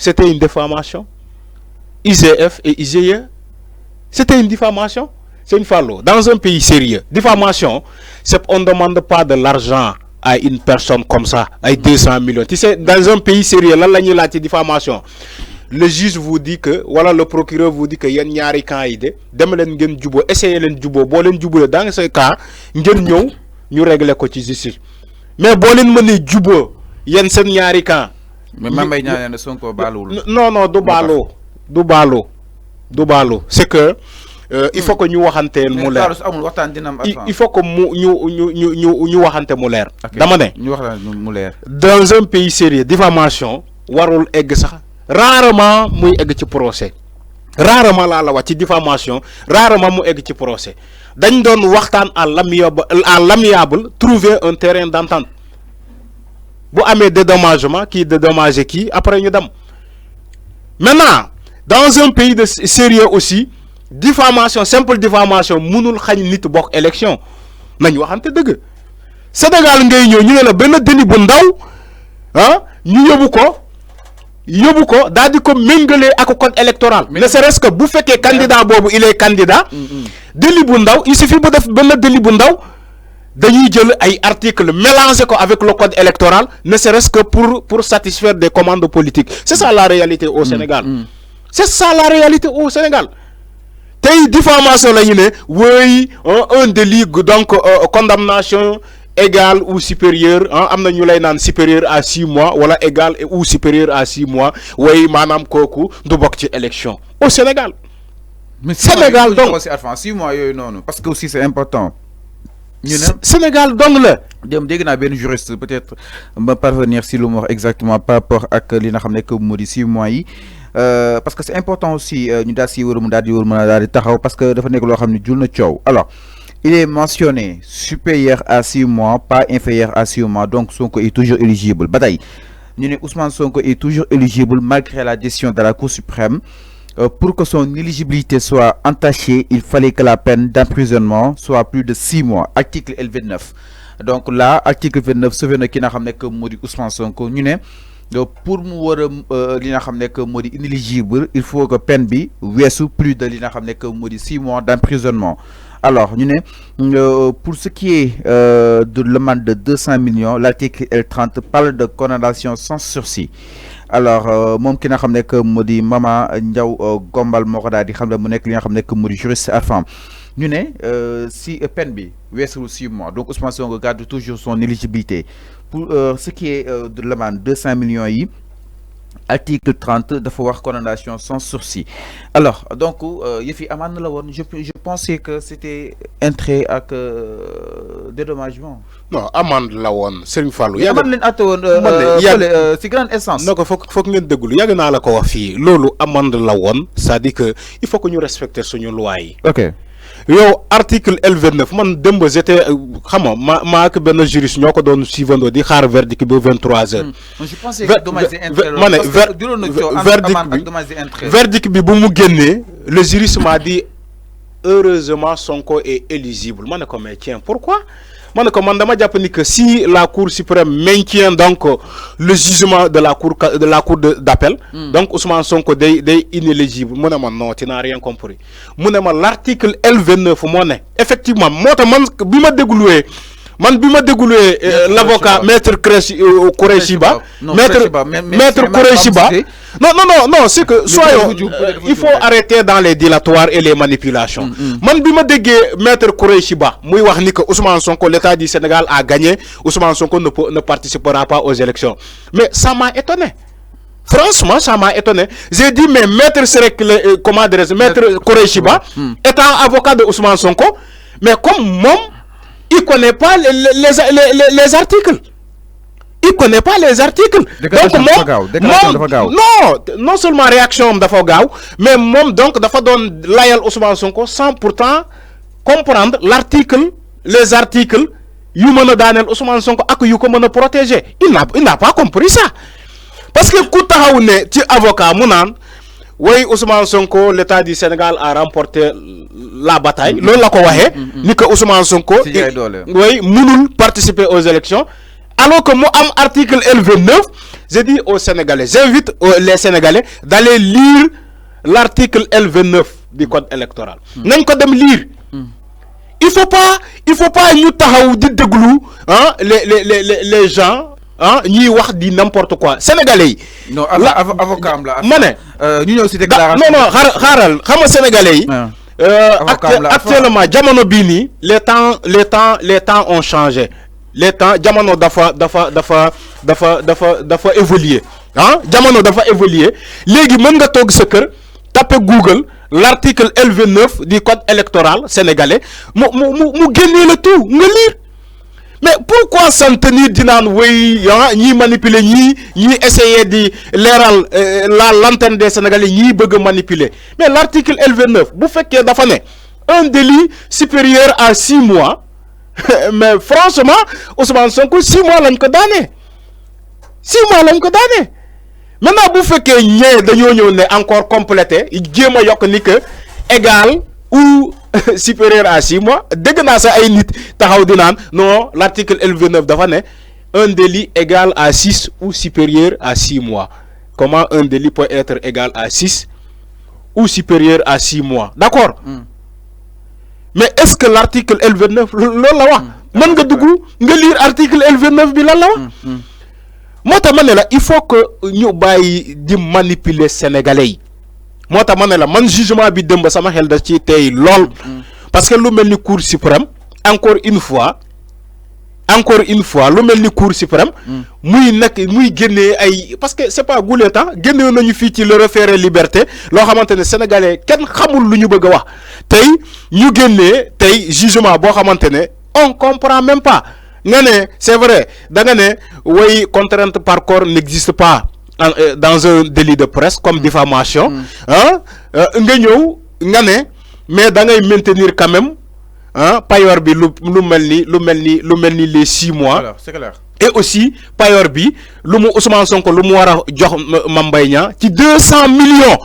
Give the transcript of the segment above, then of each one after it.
c'était une diffamation. IGF et IGE, c'était une diffamation. C'est une fallo. Dans un pays sérieux, diffamation, on ne demande pas de l'argent à une personne comme ça, à 200 millions. Tu sais, dans un pays sérieux, là, la diffamation. Le juge vous dit que, voilà, le procureur vous dit que y a une yari quand idée, demelen gen djubo, essayez len djubo, bolen djubo, dans ce cas, ngeen ñew ñu régler ko ci justice. Mais bolen mëne djubo, yen sen yari quand. Mais Mame Niang Sonko balul. Non, du balo. C'est que il faut que ñu waxanté mu leer. Il faut que ñu waxanté mu leer. Dama né ñu wax mu leer. Dans un pays sérieux, diffamation warul egg sax rarement muy egg ci procès. Rarement la wax ci diffamation, rarement mu egg ci procès. Dañ doon waxtaan à l'amiable, trouver un terrain d'entente. Bu amé dédommagement, qui dédommage qui, après ñu dem. Maintenant, dans un pays de sérieux aussi, diffamation, simple diffamation, mënul xagn nit bok élection. Nañ waxante deug. Sénégal ngay ñëw ñu la ben délit bu ndaw, hein, ñu yobu ko daal di ko mengalé ak code électoral. Ne serait-ce que bu féké candidat bobu il est candidat, délit bu ndaw, il suffit bu def ben délit bu ndaw, dañuy jël ay articles mélanger ko avec le code électoral, ne serait-ce que pour satisfaire des commandes politiques. C'est ça la réalité au Sénégal. C'est ça la réalité au Sénégal. Tay diffamation la ñu né oui un délit donc condamnation égale ou supérieure amna ñu lay nane supérieur à 6 mois wala égal ou supérieur à 6 mois oui manam koku du bok ci élection au Sénégal. Mais Sénégal donc 6 mois yoy non parce que aussi c'est important. Sénégal donc la dem dégg naa benn juriste peut-être me parvenir si lu mu wax exactement par rapport ak li nga xam ne que moo di 6 mois yi parce que c'est important aussi ñu daal si war mu daal di war mën a daal di taxaw parce que dafa nekk loo xam ne jul na coow. Alors il est mentionné supérieur à 6 mois pas inférieur à 6 mois donc Sonko est toujours éligible ba tey ñu ne Ousmane Sonko est toujours éligible malgré la décision de la Cour suprême. Pour que son éligibilité soit entachée, il fallait que la peine d'emprisonnement soit plus de 6 mois. Article L29. Donc là, article 29, ce qui n'a pas que Modi Ousmane Sonko, pour moi, que inéligible, il faut que peine bi weesu plus de 6 mois d'emprisonnement. Alors, pour ce qui est de l'amende de 200 millions, l'article L30 parle de condamnation sans sursis. Alors mom ki nga xam que modi Mama Ndiaw Gombal moo ko daal di xam ne mu nekk li nga xam que modi juriste AFAM ñu ne si peine bi weesul 6 mois donc Ousmane Sonko garde toujours son éligibilité pour ce qui est de l'amende 200 millions yi article 30 dafa wax condamnation sans sursis. Alors donc yëfi amende la woon je pensais que c'était entré ak dédommagement. Non amende la woon Serigne Fallou. amende leen atte woon si grande essence. non ko foog ngeen déglu yàgg naa la ko wax fii loolu amende la woon c'est-à-dire que il faut que ñu respecter suñu loi yi. ok yow article L29 man démb j'étais xam nga ma ak benn juriste ñoo ko doon suivandoo di xaar verdict bi 23h. je pensais que dommage et intérêt verdict bi bu mu génnee le juriste m'a dit heureusement Sonko est éligible ma ne ko mais tiens pourquoi. Man dama japp ni que si la Cour suprême maintient donc le jugement de la cour d'appel donc Ousmane Sonko day inéligible mu ne ma non tu n'as rien compris mu ne ma l'article L29 moo ne effectivement moo tax man bi ma dégluwee l'avocat maître Koureyshiba maître Koureyshiba non c'est que soyons il faut arrêter dans les dilatoires et les manipulations man bi ma déggee maître Koureyshiba muy wax ni que Ousmane Sonko l'État du Sénégal a gagné Ousmane Sonko ne participera pas aux élections mais ça m'a étonné. Franchement, ça m'a étonné. J'ai dit, mais maître maître Koureyshiba, étant avocat de Ousmane Sonko, mais comme moi, il connaît pas les articles. Il connaît pas les articles. Donc non seulement réaction dafa gaaw mais mom donc dafa don layal Ousmane Sonko sans pourtant comprendre les articles yu meuna danel Ousmane Sonko ak yu ko meuna protéger. Il n'a pas compris ça. Parce que ku taxaw ne ci avocat mu nan oui Ousmane Sonko l'État du Sénégal a remporté la bataille loolu la ko waxé ni que Ousmane Sonko oui mënul participer aux élections alors que moi am article L29 je dis aux Sénégalais, j'invite les Sénégalais d'aller lire l'article L29 du code électoral nañ ko dem lire. Il faut pas ñu taxaw di déglu hein les gens hein ñi wax di n'importe quoi sénégalais. non avocat am la. mané ñu ñëw ci déclaration. non xaaral xam nga sénégalais. Actuellement jamono bi ni les temps ont changé. Les temps jamono dafa évoluer hein jamono dafa évoluer légui mën nga tok sa kër taper Google l'article L29 du code électoral sénégalais mu génne le tout nga lire. Mais pourquoi s'en tenir dinaan way ñi manipuler ñi essayer di léral la lanterne des Sénégalais ñi bëgg manipuler. Mais l'article L29 bu féké dafa né un délit supérieur à 6 mois mais franchement Ousmane Sonko 6 mois lañ ko dané 6 mois lañ ko dané. Maintenant bu féké ñé dañoo ñëw né encore complété jéem a yokk ni que égal ou supérieur à 6 mois dégg naa sa ay nit taxaw di naan non l'article L29 dafa né un délit égal à 6 ou supérieur à 6 mois. Comment un délit peut être égal à 6 ou supérieur à 6 mois? D'accord. Mais est-ce que l'article L29 loolu la wax mën nga dugg nga lire article L29 bi lan la wax. Moo tax ma ne la il faut que ñu bàyyi di manipuler sénégalais yi. Moo tax ma ne la man jugement bi dëmb sama xel da ci tey lool. Parce que lu mel ni cour suprême encore une fois lu mel ni cour suprême. muy nekk muy génnee ay parce que c'est pas goulé temps génne nañu fii ci le référé liberté loo xamante ne sénégalais kenn xamul lu ñu bëgg a wax tey ñu génnee tey jugement boo xamante ne on comprend même pas nga ne c'est vrai da nga ne way contrainte par corps n'existe pas dans un délit de presse comme diffamation hein nga ñëw nga ne mais da ngay maintenir quand même hein payor bi lu melni les 6 mois. Alors, c'est clair. Et aussi payor bi lu mu Ousmane Sonko lu mu wara jox Mame Mbaye Niang ci 200 millions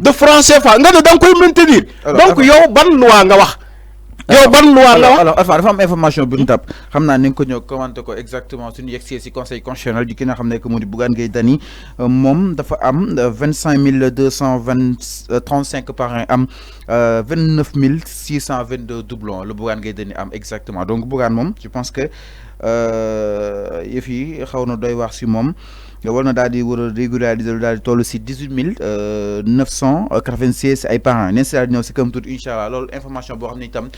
de francs CFA nga ne da nga koy maintenir. Donc yow ban loi nga wax. Yow ban loi nga wax. Alors dafa am information bu ñu tab xamna ni nga ko ñëw commenter ko exactement suñu yegsee ci conseil constitutionnel di ki nga xam ne que mu di Bougane Gueye Dany moom dafa am 25 235 parrains am 29 622 doublons le Bougane Gueye Dany am exactement donc Bougane moom je pense que yëf yi xaw na doy wax ci moom war na daal di war a régulariser daal di toll ci 18 996 ay parrains neen si daal di ñëw ci kam tuuti incha allah loolu information boo xam ne itam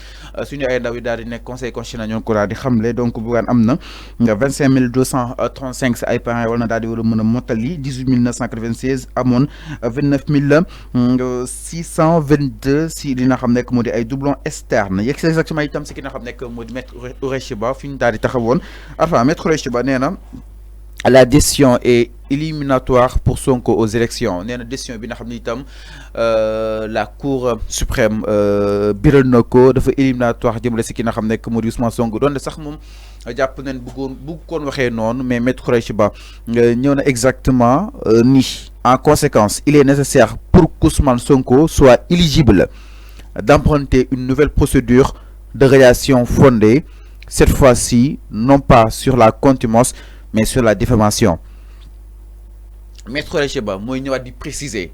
suñu ay ndaw yi daal di nekk conseil constitutionnel ñoo ko daal di xamle donc Bougane am na 25 235 ay parrains war na daal di war a mën a mottali 18 996 amoon 29 622 si li nga xam nekk moo di ay doublons externes yegg si exactement itam si ki nga xam nekk moo di maître Khoureychi Ba fi ñu daal di taxawoon enfin maître Khoureychi Ba nee na la décision est éliminatoire pour Sonko aux élections nee na décision bi nga xam ne itam la cour suprême biral na ko dafa éliminatoire jëmale si ki nga xam nekk moo di Ousmane Sonko doon sax moom jàpp nañ bëggoon waxee noonu mais maître Khoureychi Ba ñëw na exactement ni en conséquence il est nécessaire pour qu'Ousmane Sonko soit éligible d'emprunter une nouvelle procédure de radiation fondée cette fois-ci non pas sur la contumace mais sur la diffamation. Maître Khoureychi Ba mooy ñëwaat di préciser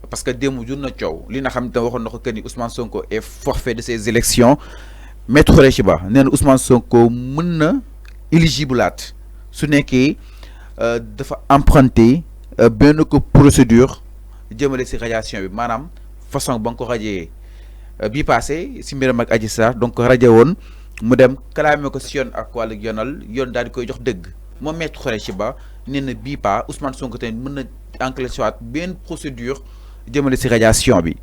parce que démb jur na coow li nga xam ne waxoon na ko que ni Ousmane Sonko est forfait de ces élections Maître Khoureychi Ba nee na Ousmane Sonko mën na éligible laat su nekkee dafa emprunter benn ko procédure jëmale si radiation bi maanaam façon ba nga ko radier bii passé si mbiram ak Adji Sarr donc rajo woon mu dem kalaame ko si yoon ak wàllu yoon daal di koy jox dëgg. Moom Maître Khoureychi Ba nee na bii pas Ousmane Sonko tamit mën na enclencher waat benn procédure jëmale si radiation bi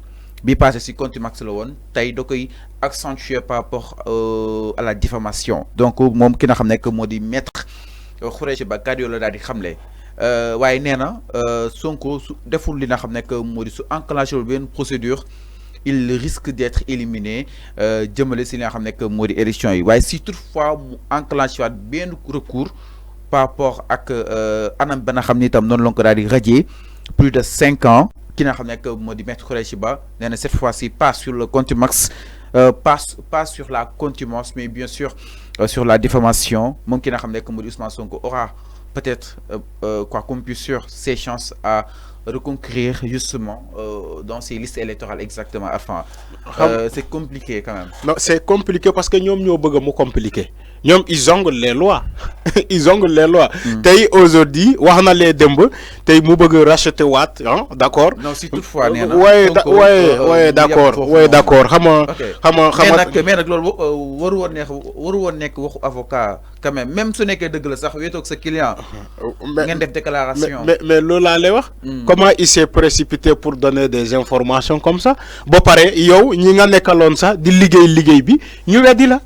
bii passé si contumace la woon tey da koy accentuer par rapport à la diffamation donc moom ki nga xam ne que moo di Maître Khoureychi Ba kàddu la daal di xamle waaye nee na Sonko su deful li nga xam ne que moo di su enclenché wul benn procédure il risque d'être éliminé jëmale si li nga xam ne que moo di élection yi waaye si toutefois mu enclenché waat benn recours par rapport ak anam ba nga xam ni itam noonu la ko daal di radier plus de 5 ans ki nga xam ne que moo di Maître Khoureychi Ba nee na cette fois-ci pas sur le contumace pas sur la contumace, mais bien sûr sur la diffamation. Mon qui n'a pas que Ousmane Sonko aura peut-être quoi qu'on puisse sûr ses chances à reconquérir justement dans ces listes électorales exactement. Enfin, c'est compliqué quand même. Non, c'est compliqué parce que nous sommes compliqué. Ils jonglent les lois. Ils jonglent les lois. Tay aujourd'hui, waxna les demb, tay mu bëgg racheter wat, hein, d'accord? Non, si toutefois néna. Ouais, d'accord. Ouais, d'accord. Mais nak lolu waru won nek waxu avocat quand même. Même su nekké deug la sax wétok sa client. Ngeen def déclaration. Mais lola lay wax. Comment il s'est précipité pour donner des informations comme ça? Bo paré yow ñi nga nekkalon ça di liggéey bi, ñu wéddi la.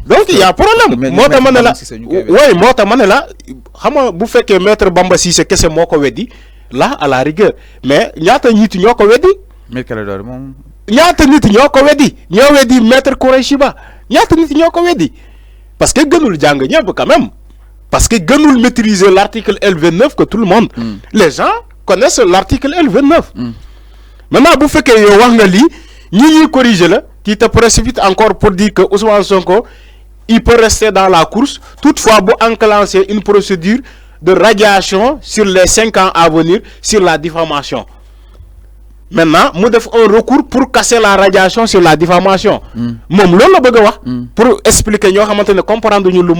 Donc il y a problème. Moi ta mané la ouais moi ta mané la xam nga bu féké maître Bamba Cissé kessé moko wéddi là à la rigueur mais ñaata nit ñoko wéddi mais kala dor mom ñaata nit ñoko wéddi ñoo wéddi maître Koureychi Ba ñaata nit ñoko wéddi parce que gënul jang ñëpp quand même parce que gënul maîtriser l'article L29 que tout le monde les gens connaissent l'article L29 maintenant bu féké yow wax nga li ñi corriger la qui te précipite encore pour dire que Ousmane Sonko il peut rester dans la course. Toutefois, vous enclencher une procédure de radiation sur les 5 ans à venir sur la diffamation. Maintenant, nous devons un recours pour casser la radiation sur la diffamation. Pour expliquer, nous comprendre nous le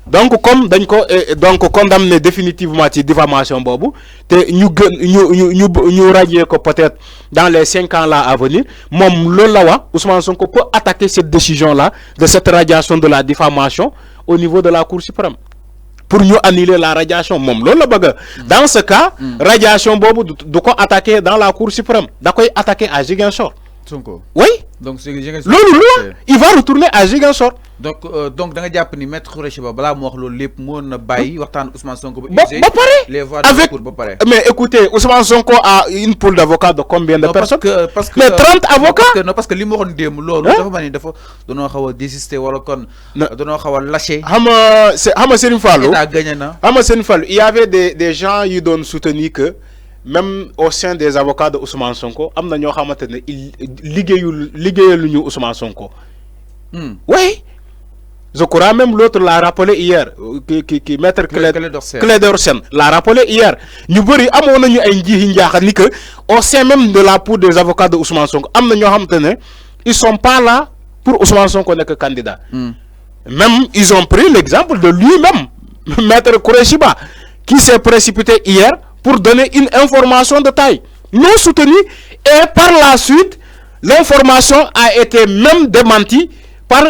donc comme dañ ko donc condamné définitivement ci diffamation bobu té ñu radier ko peut-être dans les 5 ans là à venir mom loolu la wax Ousmane Sonko peut attaquer cette décision là de cette radiation de la diffamation au niveau de la Cour suprême pour ñu annuler la radiation mom loolu la bëgg dans ce cas radiation bobu du ko attaquer dans la Cour suprême da koy attaquer à Ziguinchor Sonko oui donc il va retourner à Ziguinchor donc da nga japp ni maître Koureychi Ba bala mo wax lolou lepp mo na bayyi waxtan Ousmane Sonko les voix de recours ba paré mais écoutez Ousmane Sonko a une pool d'avocats de combien de personnes parce que mais 30 avocats non parce que li mo waxone dem lolou dafa mani dafa dono xawa désister wala kon dono xawa lâcher xama Serigne Fallou da gagné na xama Serigne Fallou il y avait des gens qui donnent soutenir que même au sein des avocats de Ousmane Sonko amna ño xamantene liggéeyul ñu Ousmane Sonko oui. Je crois même l'autre l'a rappelé hier, qui maître Clédor Sène l'a rappelé hier. Nous voyons que au sein même de la poule des avocats de Ousmane Sonko, ils ne sont pas là pour Ousmane Sonko n'est que candidat. Même ils ont pris l'exemple de lui-même, maître Koureychi Ba, qui s'est précipité hier pour donner une information de taille non soutenue et par la suite l'information a été même démentie par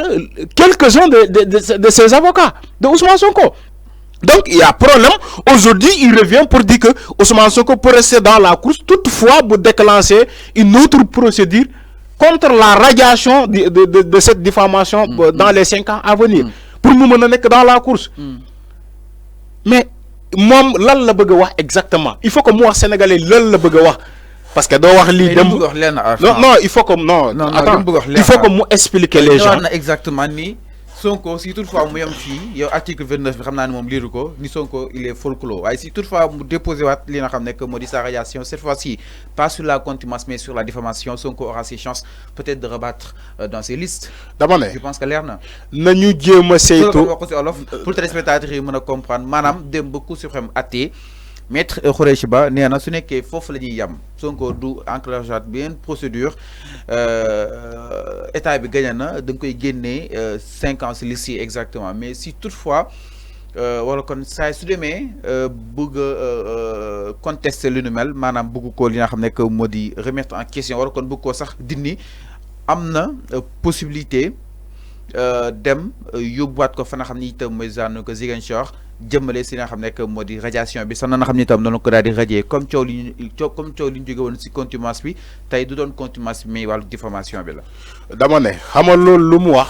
quelques-uns de ses avocats, de Ousmane Sonko. Donc il y a problème. Aujourd'hui, il revient pour dire que Ousmane Sonko peut rester dans la course. Toutefois, vous déclencher une autre procédure contre la radiation de cette diffamation dans les 5 ans à venir. Pour nous mener dans la course. Mais, moi, là, le bëgg wax exactement. Il faut que moi, Sénégalais, là, le bëgg wax. Parce que non, il faut que il faut que moi expliquer les gens exactement ni Sonko si toutefois mu yam fi yow article 29 bi xamna ni mom liru ko ni Sonko il est folklore waaye si toutefois mu déposer wat li nga xam que modi sa radiation cette fois-ci pas sur la contumace mais sur la diffamation Sonko aura ses chances peut-être de rebattre dans ses listes. Je pense que leer na nañu jéem seytu pour téléspectateurs yi mëna comprendre manam dem beaucoup suprême até maître Koureychi Ba nee na su nekkee foofu la ñuy yam Sonko du enclencher bien procédure état bi gagné na da nga koy génnee 5 ans si liste exactement mais si toutefois wala kon saa su demee bëgg contester lu nu mel maanaam bëgg ko li nga xam ne que moo di remettre en question wala kon bëgg koo sax dindi am na possibilité dem yóbbuwaat ko fa nga xam ne itam mooy zànn ko Ziguinchor jëmale si nga xam ne que moo di radiation bi sax na nga xam ne itam noonu ko daal di radier comme coow li ñu jóge woon si contumace bi tey du doon contumace bi mais wàllu diffamation bi la. dama ne xam nga loolu lu mu wax.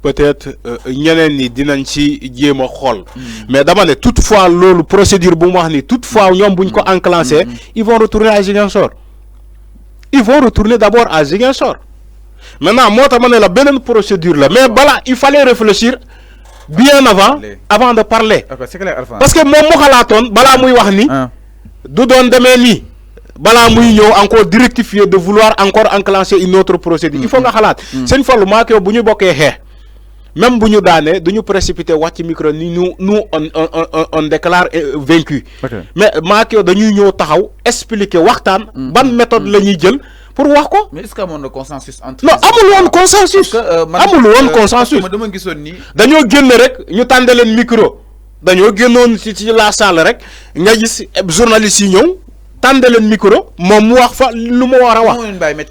peut-être ñeneen ni dinañ ci jéem a xool. mais dama ne toutefois loolu procédure bu mu wax ni toutefois ñoom buñ ko enclenché. ils vont retourner à Ziguinchor. Ils vont retourner d'abord à Ziguinchor. Maintenant moi tax ma ne la beneen procédure là mais voilà il fallait réfléchir. Bien avant de parler. C'est clair, parce que mon xalaatoon balaa muy wax ni. du doon demee nii balaa muy ñëw encore directifier de vouloir encore enclencher une autre procédure il faut nga xalaat seen fallu maa ko bu ñu bokkee xeex même bu ñu daanee du ñu précipité wax ci micro ni nous on déclare vaincu mais maa ko dañuy ñëw taxaw expliquer waxtaan ban méthode la ñuy jël pour wax ko. mais est-ce que amoon na consensus entre. non amul woon consensus. amul woon consensus dama gisoon ni. dañoo génn rek ñu tànde leen micro dañoo génnoon ci la salle rek nga gis journaliste yi ñëw tànde leen micro moom mu wax fa lu mu war a wax.